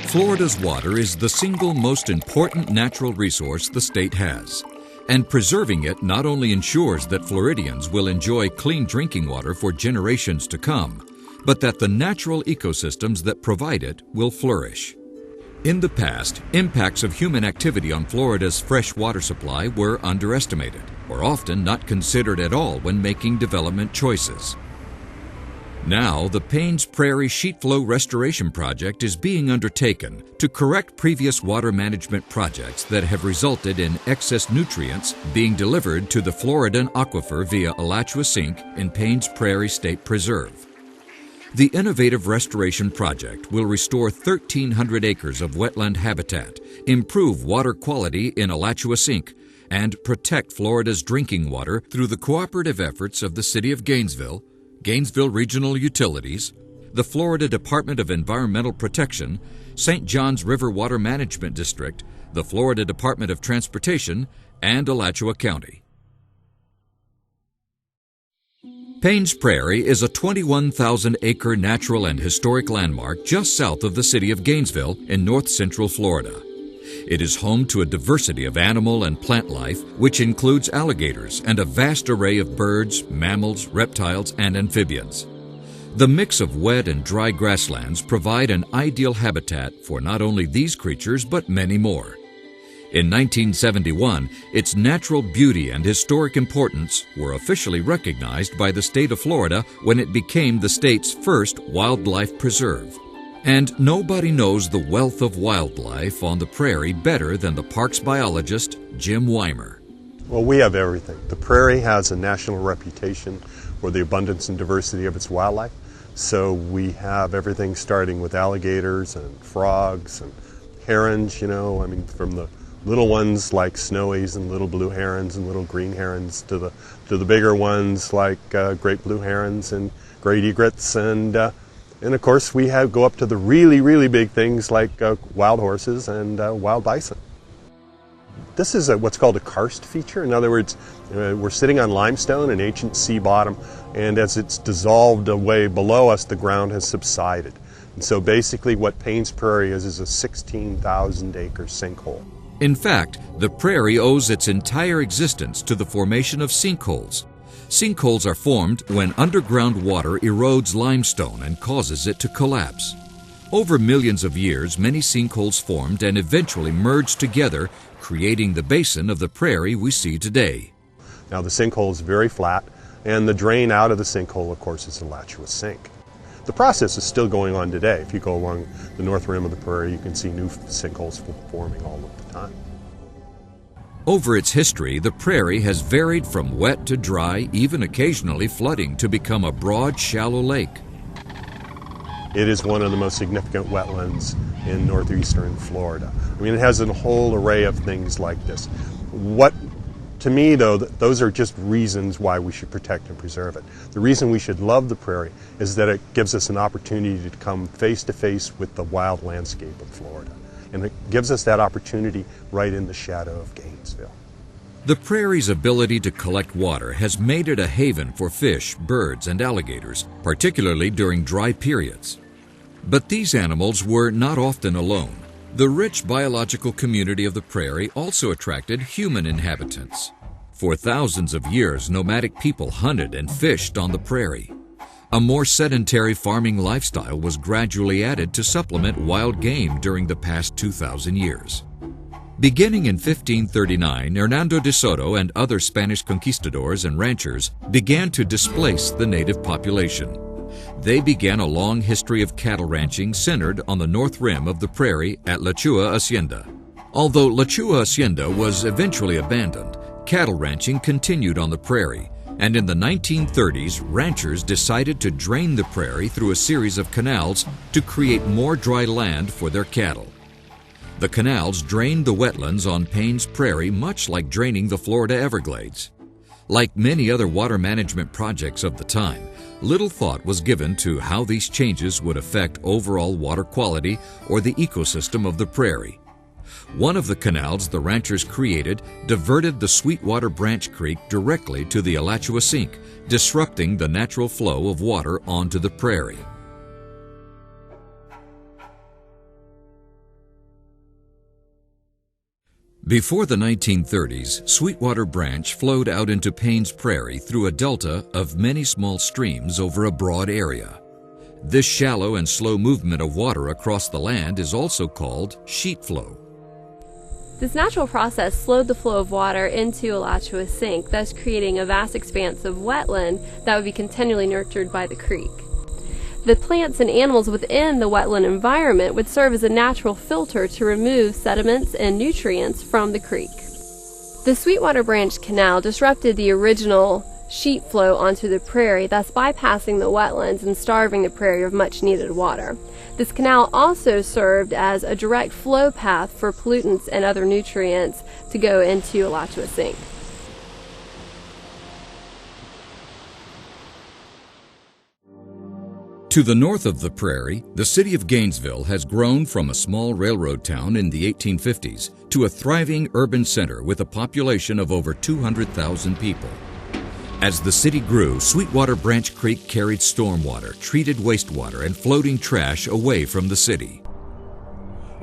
Florida's water is the single most important natural resource the state has, and preserving it not only ensures that Floridians will enjoy clean drinking water for generations to come, but that the natural ecosystems that provide it will flourish. In the past, impacts of human activity on Florida's fresh water supply were underestimated, or often not considered at all when making development choices. Now, the Payne's Prairie Sheetflow Restoration Project is being undertaken to correct previous water management projects that have resulted in excess nutrients being delivered to the Floridan aquifer via Alachua Sink in Payne's Prairie State Preserve. The innovative restoration project will restore 1,300 acres of wetland habitat, improve water quality in Alachua Sink, and protect Florida's drinking water through the cooperative efforts of the City of Gainesville, Gainesville Regional Utilities, the Florida Department of Environmental Protection, St. Johns River Water Management District, the Florida Department of Transportation, and Alachua County. Payne's Prairie is a 21,000-acre natural and historic landmark just south of the city of Gainesville in north-central Florida. It is home to a diversity of animal and plant life, which includes alligators and a vast array of birds, mammals, reptiles, and amphibians. The mix of wet and dry grasslands provide an ideal habitat for not only these creatures but many more. In 1971, its natural beauty and historic importance were officially recognized by the state of Florida when it became the state's first wildlife preserve. And nobody knows the wealth of wildlife on the prairie better than the park's biologist, Jim Weimer. Well, we have everything. The prairie has a national reputation for the abundance and diversity of its wildlife. So we have everything starting with alligators and frogs and herons, from the little ones like snowies and little blue herons and little green herons to the bigger ones like great blue herons and great egrets and of course, we go up to the really, really big things like wild horses and wild bison. This is what's called a karst feature. In other words, we're sitting on limestone, an ancient sea bottom, and as it's dissolved away below us, the ground has subsided. And so basically what Payne's Prairie is a 16,000-acre sinkhole. In fact, the prairie owes its entire existence to the formation of sinkholes. Sinkholes are formed when underground water erodes limestone and causes it to collapse. Over millions of years, many sinkholes formed and eventually merged together, creating the basin of the prairie we see today. Now the sinkhole is very flat, and the drain out of the sinkhole, of course, is the Alachua Sink. The process is still going on today. If you go along the north rim of the prairie, you can see new sinkholes forming all of the time. Over its history, the prairie has varied from wet to dry, even occasionally flooding to become a broad, shallow lake. It is one of the most significant wetlands in northeastern Florida. It has a whole array of things like this. To me, though, those are just reasons why we should protect and preserve it. The reason we should love the prairie is that it gives us an opportunity to come face to face with the wild landscape of Florida. And it gives us that opportunity right in the shadow of Gainesville. The prairie's ability to collect water has made it a haven for fish, birds, and alligators, particularly during dry periods. But these animals were not often alone. The rich biological community of the prairie also attracted human inhabitants. For thousands of years, nomadic people hunted and fished on the prairie. A more sedentary farming lifestyle was gradually added to supplement wild game during the past 2,000 years. Beginning in 1539, Hernando de Soto and other Spanish conquistadors and ranchers began to displace the native population. They began a long history of cattle ranching centered on the north rim of the prairie at Alachua Hacienda. Although Alachua Hacienda was eventually abandoned, cattle ranching continued on the prairie, and in the 1930s, ranchers decided to drain the prairie through a series of canals to create more dry land for their cattle. The canals drained the wetlands on Payne's Prairie much like draining the Florida Everglades. Like many other water management projects of the time, little thought was given to how these changes would affect overall water quality or the ecosystem of the prairie. One of the canals the ranchers created diverted the Sweetwater Branch Creek directly to the Alachua Sink, disrupting the natural flow of water onto the prairie. Before the 1930s, Sweetwater Branch flowed out into Payne's Prairie through a delta of many small streams over a broad area. This shallow and slow movement of water across the land is also called sheet flow. This natural process slowed the flow of water into Alachua Sink, thus creating a vast expanse of wetland that would be continually nurtured by the creek. The plants and animals within the wetland environment would serve as a natural filter to remove sediments and nutrients from the creek. The Sweetwater Branch Canal disrupted the original sheet flow onto the prairie, thus bypassing the wetlands and starving the prairie of much needed water. This canal also served as a direct flow path for pollutants and other nutrients to go into Alachua Sink. To the north of the prairie, the city of Gainesville has grown from a small railroad town in the 1850s to a thriving urban center with a population of over 200,000 people. As the city grew, Sweetwater Branch Creek carried stormwater, treated wastewater, and floating trash away from the city.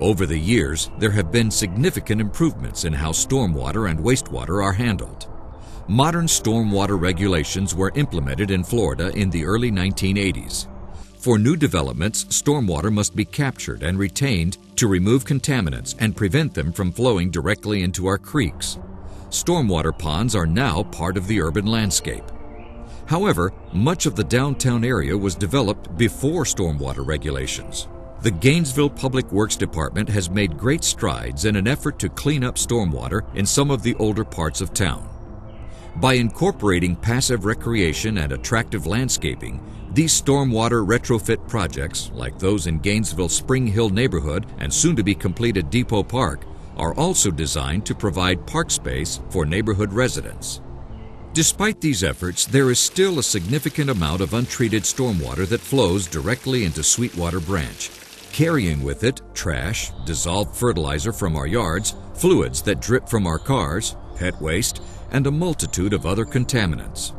Over the years, there have been significant improvements in how stormwater and wastewater are handled. Modern stormwater regulations were implemented in Florida in the early 1980s. For new developments, stormwater must be captured and retained to remove contaminants and prevent them from flowing directly into our creeks. Stormwater ponds are now part of the urban landscape. However, much of the downtown area was developed before stormwater regulations. The Gainesville Public Works Department has made great strides in an effort to clean up stormwater in some of the older parts of town. By incorporating passive recreation and attractive landscaping, these stormwater retrofit projects, like those in Gainesville's Spring Hill neighborhood and soon-to-be-completed Depot Park, are also designed to provide park space for neighborhood residents. Despite these efforts, there is still a significant amount of untreated stormwater that flows directly into Sweetwater Branch, carrying with it trash, dissolved fertilizer from our yards, fluids that drip from our cars, pet waste, and a multitude of other contaminants.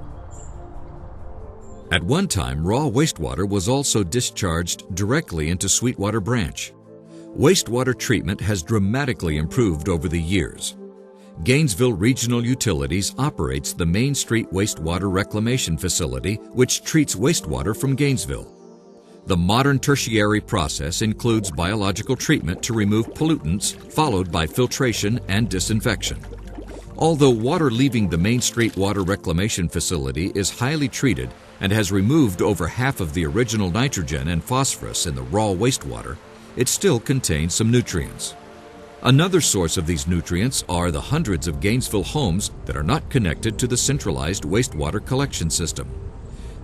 At one time, raw wastewater was also discharged directly into Sweetwater Branch. Wastewater treatment has dramatically improved over the years. Gainesville Regional Utilities operates the Main Street Wastewater Reclamation Facility, which treats wastewater from Gainesville. The modern tertiary process includes biological treatment to remove pollutants, followed by filtration and disinfection. Although water leaving the Main Street Water Reclamation Facility is highly treated and has removed over half of the original nitrogen and phosphorus in the raw wastewater, it still contains some nutrients. Another source of these nutrients are the hundreds of Gainesville homes that are not connected to the centralized wastewater collection system.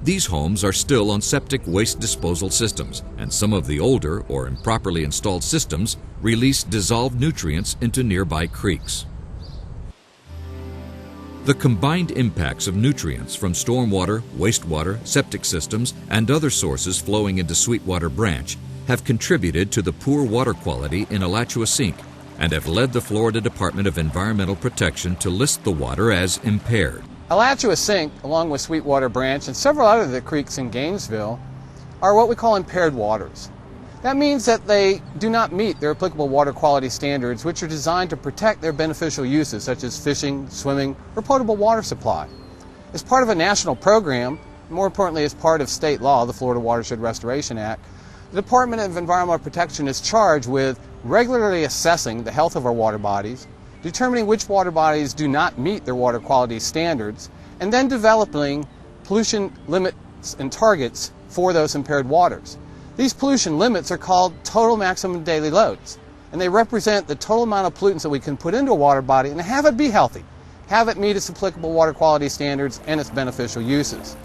These homes are still on septic waste disposal systems, and some of the older or improperly installed systems release dissolved nutrients into nearby creeks. The combined impacts of nutrients from stormwater, wastewater, septic systems, and other sources flowing into Sweetwater Branch have contributed to the poor water quality in Alachua Sink and have led the Florida Department of Environmental Protection to list the water as impaired. Alachua Sink, along with Sweetwater Branch and several other of the creeks in Gainesville, are what we call impaired waters. That means that they do not meet their applicable water quality standards, which are designed to protect their beneficial uses, such as fishing, swimming, or potable water supply. As part of a national program, more importantly as part of state law, the Florida Watershed Restoration Act, the Department of Environmental Protection is charged with regularly assessing the health of our water bodies, determining which water bodies do not meet their water quality standards, and then developing pollution limits and targets for those impaired waters. These pollution limits are called total maximum daily loads, and they represent the total amount of pollutants that we can put into a water body and have it be healthy, have it meet its applicable water quality standards and its beneficial uses.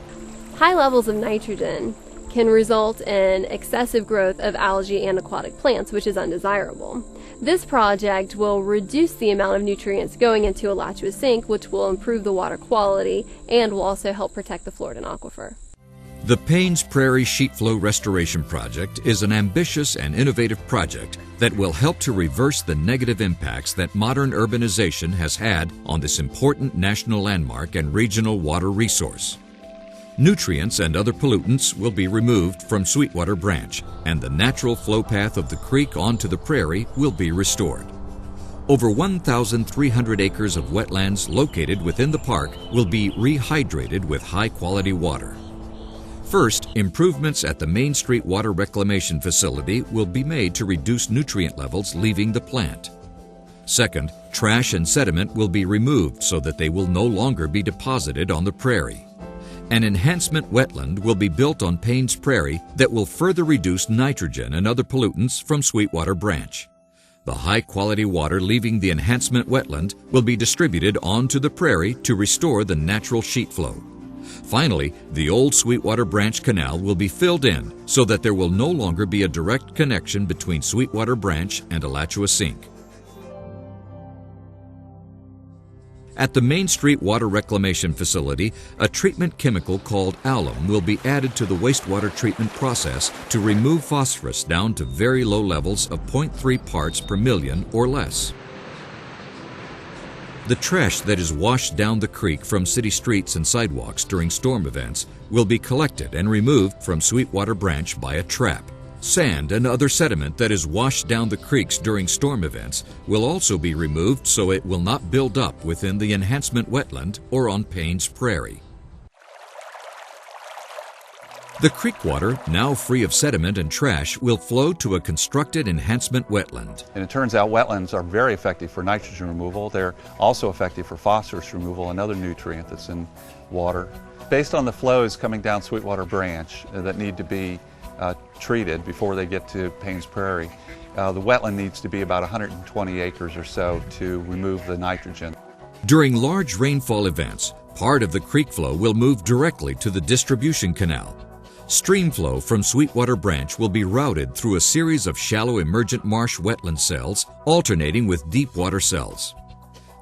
High levels of nitrogen can result in excessive growth of algae and aquatic plants, which is undesirable. This project will reduce the amount of nutrients going into Alachua Sink, which will improve the water quality and will also help protect the Floridan aquifer. The Payne's Prairie Sheetflow Restoration Project is an ambitious and innovative project that will help to reverse the negative impacts that modern urbanization has had on this important national landmark and regional water resource. Nutrients and other pollutants will be removed from Sweetwater Branch, and the natural flow path of the creek onto the prairie will be restored. Over 1,300 acres of wetlands located within the park will be rehydrated with high-quality water. First, improvements at the Main Street Water Reclamation Facility will be made to reduce nutrient levels leaving the plant. Second, trash and sediment will be removed so that they will no longer be deposited on the prairie. An enhancement wetland will be built on Payne's Prairie that will further reduce nitrogen and other pollutants from Sweetwater Branch. The high-quality water leaving the enhancement wetland will be distributed onto the prairie to restore the natural sheet flow. Finally, the old Sweetwater Branch Canal will be filled in so that there will no longer be a direct connection between Sweetwater Branch and Alachua Sink. At the Main Street Water Reclamation Facility, a treatment chemical called alum will be added to the wastewater treatment process to remove phosphorus down to very low levels of 0.3 parts per million or less. The trash that is washed down the creek from city streets and sidewalks during storm events will be collected and removed from Sweetwater Branch by a trap. Sand and other sediment that is washed down the creeks during storm events will also be removed so it will not build up within the enhancement wetland or on Payne's Prairie. The creek water, now free of sediment and trash, will flow to a constructed enhancement wetland. And it turns out wetlands are very effective for nitrogen removal. They're also effective for phosphorus removal, another nutrient that's in water. Based on the flows coming down Sweetwater Branch that need to be treated before they get to Payne's Prairie, the wetland needs to be about 120 acres or so to remove the nitrogen. During large rainfall events, part of the creek flow will move directly to the distribution canal. Stream flow from Sweetwater Branch will be routed through a series of shallow emergent marsh wetland cells alternating with deep water cells.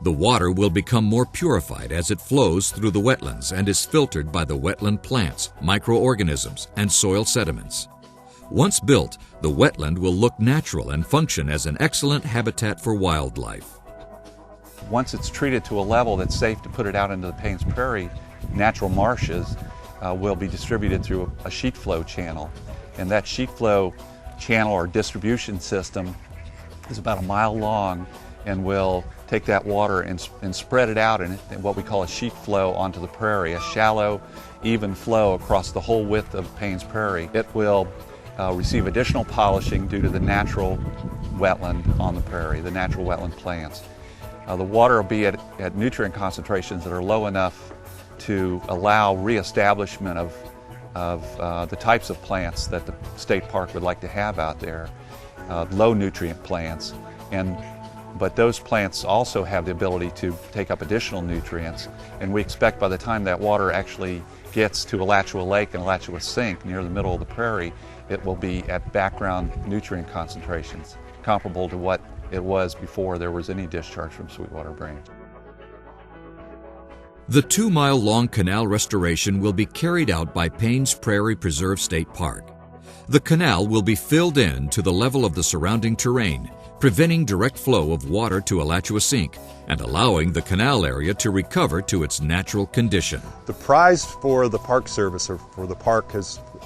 The water will become more purified as it flows through the wetlands and is filtered by the wetland plants, microorganisms, and soil sediments. Once built, the wetland will look natural and function as an excellent habitat for wildlife. Once it's treated to a level that's safe to put it out into the Payne's Prairie, natural marshes will be distributed through a sheet flow channel. And that sheet flow channel or distribution system is about a mile long and will take that water and spread it out in what we call a sheet flow onto the prairie, a shallow, even flow across the whole width of Payne's Prairie. It will receive additional polishing due to the natural wetland on the prairie, the natural wetland plants. The water will be at nutrient concentrations that are low enough to allow reestablishment of the types of plants that the state park would like to have out there, low nutrient plants. But those plants also have the ability to take up additional nutrients, and we expect by the time that water actually gets to Alachua Lake and Alachua Sink near the middle of the prairie, it will be at background nutrient concentrations comparable to what it was before there was any discharge from Sweetwater Branch. The 2-mile-long canal restoration will be carried out by Payne's Prairie Preserve State Park. The canal will be filled in to the level of the surrounding terrain, preventing direct flow of water to Alachua Sink and allowing the canal area to recover to its natural condition. The prize for the Park Service, or for the park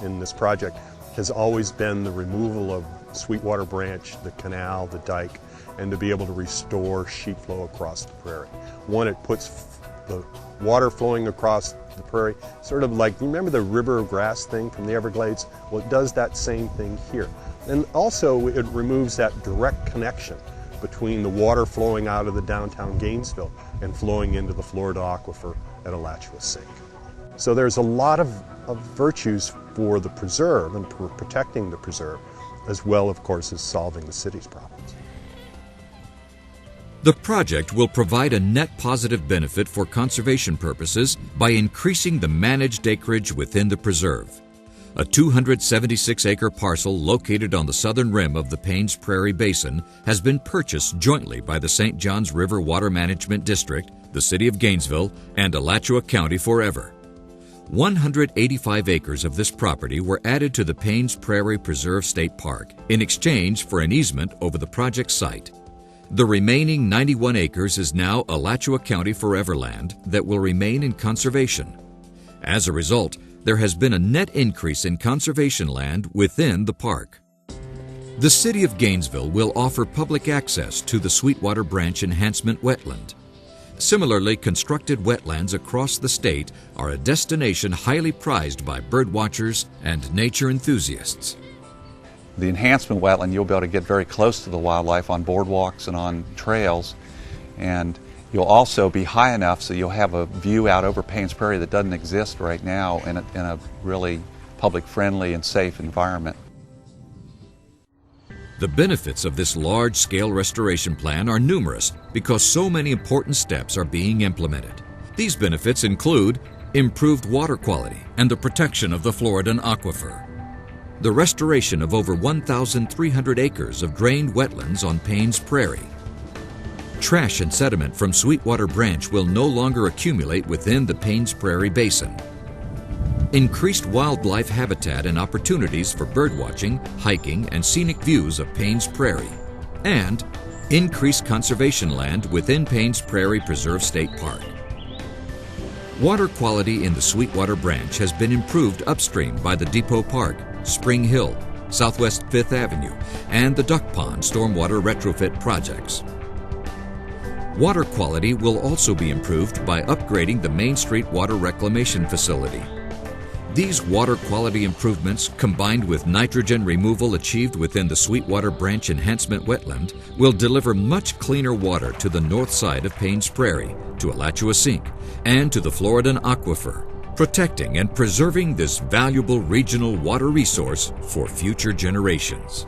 in this project, has always been the removal of Sweetwater Branch, the canal, the dike, and to be able to restore sheet flow across the prairie. One, it puts the water flowing across the prairie, sort of like, you remember the river of grass thing from the Everglades? Well, it does that same thing here. And also it removes that direct connection between the water flowing out of the downtown Gainesville and flowing into the Florida aquifer at Alachua Sink. So there's a lot of virtues for the preserve and for protecting the preserve, as well, of course, as solving the city's problems. The project will provide a net positive benefit for conservation purposes by increasing the managed acreage within the preserve. A 276-acre parcel located on the southern rim of the Payne's Prairie Basin has been purchased jointly by the St. Johns River Water Management District, the City of Gainesville, and Alachua County forever. 185 acres of this property were added to the Payne's Prairie Preserve State Park in exchange for an easement over the project site. The remaining 91 acres is now Alachua County forever land that will remain in conservation. As a result, there has been a net increase in conservation land within the park. The City of Gainesville will offer public access to the Sweetwater Branch Enhancement Wetland. Similarly constructed wetlands across the state are a destination highly prized by birdwatchers and nature enthusiasts. The enhancement wetland, you'll be able to get very close to the wildlife on boardwalks and on trails, and you'll also be high enough so you'll have a view out over Payne's Prairie that doesn't exist right now in a really public-friendly and safe environment. The benefits of this large-scale restoration plan are numerous because so many important steps are being implemented. These benefits include improved water quality and the protection of the Floridan aquifer, the restoration of over 1,300 acres of drained wetlands on Payne's Prairie. Trash and sediment from Sweetwater Branch will no longer accumulate within the Payne's Prairie Basin. Increased wildlife habitat and opportunities for birdwatching, hiking, and scenic views of Payne's Prairie. And increased conservation land within Payne's Prairie Preserve State Park. Water quality in the Sweetwater Branch has been improved upstream by the Depot Park, Spring Hill, Southwest 5th Avenue, and the Duck Pond Stormwater Retrofit projects. Water quality will also be improved by upgrading the Main Street Water Reclamation Facility. These water quality improvements, combined with nitrogen removal achieved within the Sweetwater Branch Enhancement Wetland, will deliver much cleaner water to the north side of Payne's Prairie, to Alachua Sink, and to the Floridan aquifer, protecting and preserving this valuable regional water resource for future generations.